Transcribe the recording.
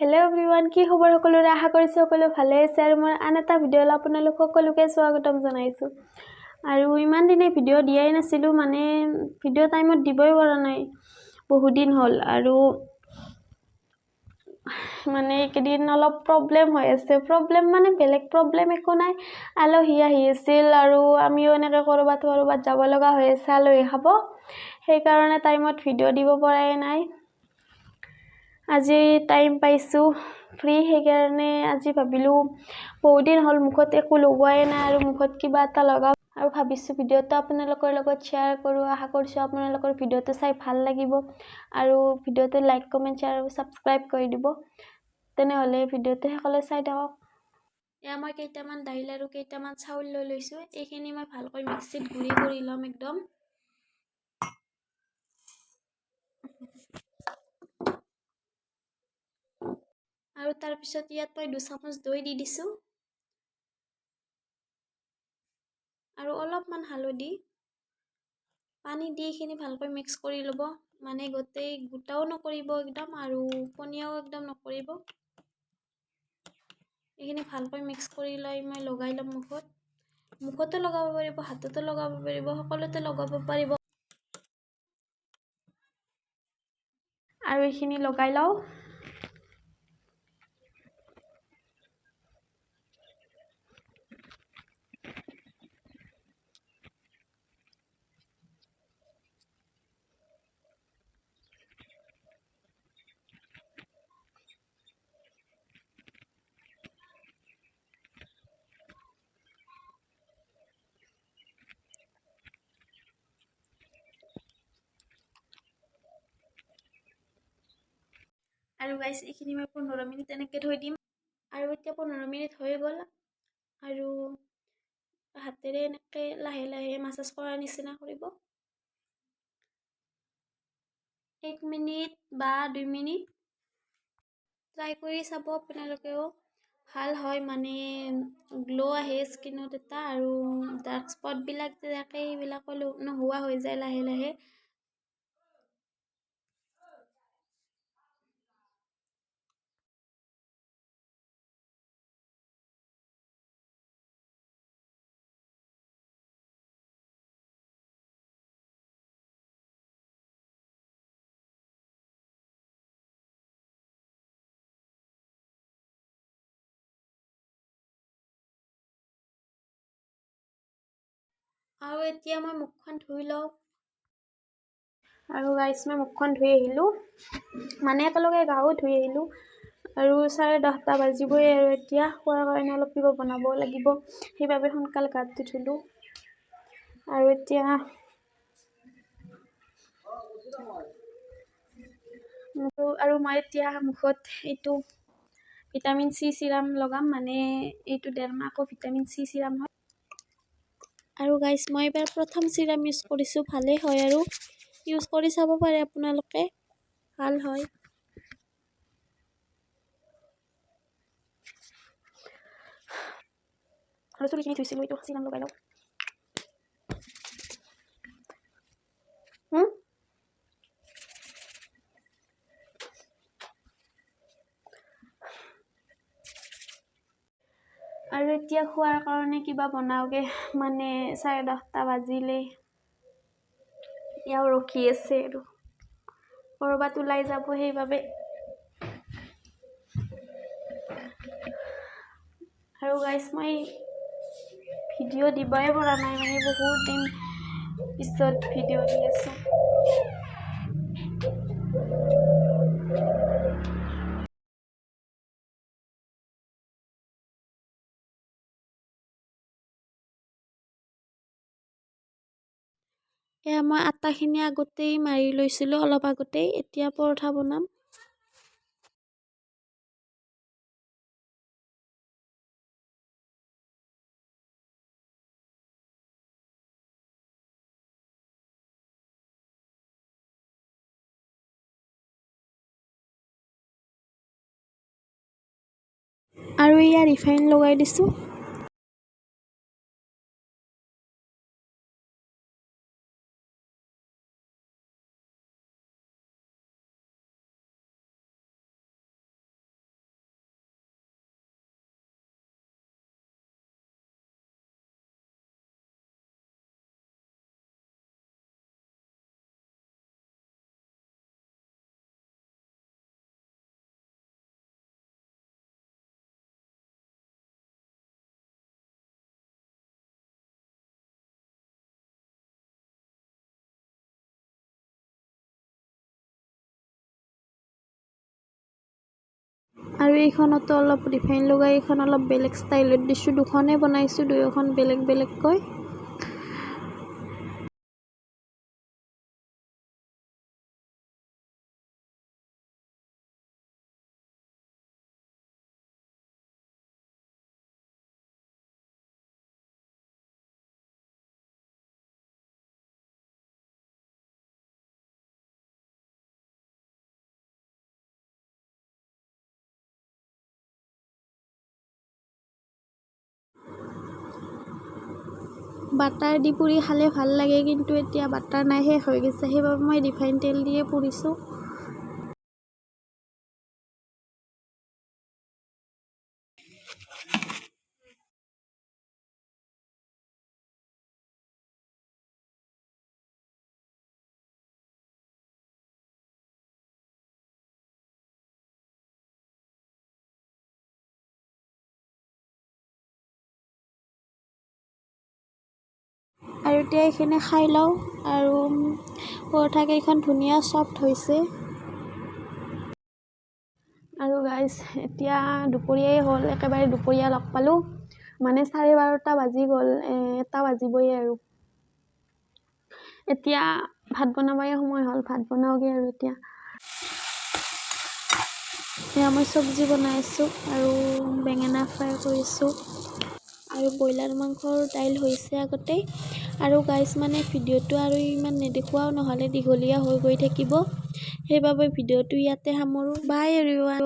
Hello' everyone, কি খবৰ সকলোৰে? আশা কৰিছোঁ সকলো ভালে আছে আৰু মই আন এটা ভিডিঅ'লৈ আপোনালোক সকলোকে স্বাগতম জনাইছোঁ। আৰু ইমান দিনে ভিডিঅ' দিয়াই নাছিলোঁ, মানে ভিডিঅ' টাইমত দিবই পৰা নাই, বহুদিন হ'ল। আৰু মানে এইকেইদিন অলপ প্ৰব্লেম হৈ আছে। প্ৰব্লেম মানে বেলেগ প্ৰব্লেম একো নাই, আলহী আহি আছিল আৰু আমিও এনেকৈ ক'ৰবাত যাব লগা হৈ আছে আলহী খাব, সেইকাৰণে টাইমত ভিডিঅ' দিব পৰাই নাই। আজি টাইম পাইছোঁ ফ্ৰী, সেইকাৰণে আজি ভাবিলোঁ বহুত দিন হ'ল মুখত একো লগোৱাই নাই আৰু মুখত কিবা এটা লগাওঁ আৰু ভাবিছোঁ ভিডিঅ'টো আপোনালোকৰ লগত শ্বেয়াৰ কৰোঁ। আশা কৰিছোঁ আপোনালোকৰ ভিডিঅ'টো চাই ভাল লাগিব আৰু ভিডিঅ'টো লাইক, কমেণ্ট, শ্বেয়াৰ আৰু ছাবস্ক্ৰাইব কৰি দিব। তেনেহ'লে ভিডিঅ'টো শেষলৈ চাই থাকক। এয়া মই কেইটামান দাইল আৰু কেইটামান চাউল লৈ লৈছোঁ। এইখিনি মই ভালকৈ মিক্সিত গুড়ি কৰি ল'ম একদম। আৰু তাৰপিছত ইয়াত মই 2 চামুচ দৈ দি দিছোঁ আৰু অলপমান হালধি, পানী দি এইখিনি ভালকৈ মিক্স কৰি ল'ব। মানে গোটেই গোটাও নকৰিব একদম আৰু পনীয়াও একদম নকৰিব। এইখিনি ভালকৈ মিক্স কৰি লৈ মই লগাই ল'ম মুখত। মুখতো লগাব পাৰিব, হাততো লগাব পাৰিব, সকলোতে লগাব পাৰিব। আৰু এইখিনি লগাই লওঁ। আৰু গাইছ, এইখিনি মই 15 মিনিট এনেকৈ থৈ দিম। আৰু এতিয়া 15 মিনিট হৈ গ'ল আৰু হাতেৰে এনেকৈ লাহে লাহে মাছাজ কৰাৰ নিচিনা কৰিব। 1 মিনিট বা 2 মিনিট ট্ৰাই কৰি চাব আপোনালোকেও। ভাল হয়, মানে গ্ল' আহে স্কিনত এটা, আৰু ডাৰ্ক স্পটবিলাক যে থাকে সেইবিলাকো নোহোৱা হৈ যায় লাহে লাহে। আৰু এতিয়া মই মুখখন ধুই লওঁ। আৰু গাইছ, মই মুখখন ধুই আহিলোঁ, মানে একেলগে গাও ধুই আহিলোঁ। আৰু 10:30 বাজিবই আৰু এতিয়া খোৱাৰ কাৰণে অলপ কিবা বনাব লাগিব, সেইবাবে সোনকালে গাটো ধুলোঁ। আৰু এতিয়া মই এতিয়া মুখত এইটো ভিটামিন চি চিৰাম লগাম, মানে এইটো ডেৰমাকো ভিটামিন চি চিৰাম হয়। আৰু গাইছ, মই এইবাৰ প্ৰথম চিৰাম ইউজ কৰিছোঁ, ভালেই হয় আৰু ইউজ কৰি চাব পাৰে আপোনালোকে, ভাল হয়। আৰু চুলিখিনি ধুইছিলোঁ, এইটো চিৰাম লগাই লওঁ। আৰু এতিয়া খোৱাৰ কাৰণে কিবা বনাওঁগে, মানে 10:30 বাজিলে। এয়াও ৰখি আছে আৰু ক'ৰবাত ওলাই যাব, সেইবাবে। আৰু গাইছ, মই ভিডিঅ' দিবই পৰা নাই, মানে বহুত দিন পিছত ভিডিঅ' দি আছোঁ। এয়া মই আটাখিনি আগতেই মাৰি লৈছিলোঁ, অলপ আগতেই। এতিয়া পৰঠা বনাম। আৰু এয়া ৰিফাইন লগাই দিছোঁ। আৰু এইখনতো অলপ ৰিফাইন লগাই এইখন অলপ বেলেগ ষ্টাইলত দিছোঁ দুখনে বনাইছোঁ দুয়োখন বেলেগ বেলেগকৈ বাটাৰ দি পুৰি খালে ভাল লাগে কিন্তু এতিয়া বাটাৰ নাই শেষ হৈ গৈছে সেইবাবে মই ৰিফাইন তেল দিয়ে পুৰিছোঁ আৰু এতিয়া এইখিনি খাই লওঁ আৰু পৰঠাকেইখন ধুনীয়া ছফ্ট হৈছে আৰু গাইজ এতিয়া দুপৰীয়াই হ'ল একেবাৰে দুপৰীয়া লগ পালোঁ মানে 12:30 বাজি গ'ল 1 বাজিবই আৰু এতিয়া ভাত বনাবই সময় হ'ল ভাত বনাওঁগৈ আৰু এতিয়া মই চব্জি বনাই আছোঁ আৰু বেঙেনা ফ্ৰাই কৰিছোঁ আৰু ব্ৰইলাৰ মাংসৰ দাইল হৈছে আগতেই আৰু গাইজ মানে ভিডিঅ'টো আৰু ইমান নেদেখুৱাও নহ'লে দীঘলীয়া হৈ গৈ থাকিব সেইবাবে ভিডিঅ'টো ইয়াতে সামৰোঁ বাই এভৰিৱান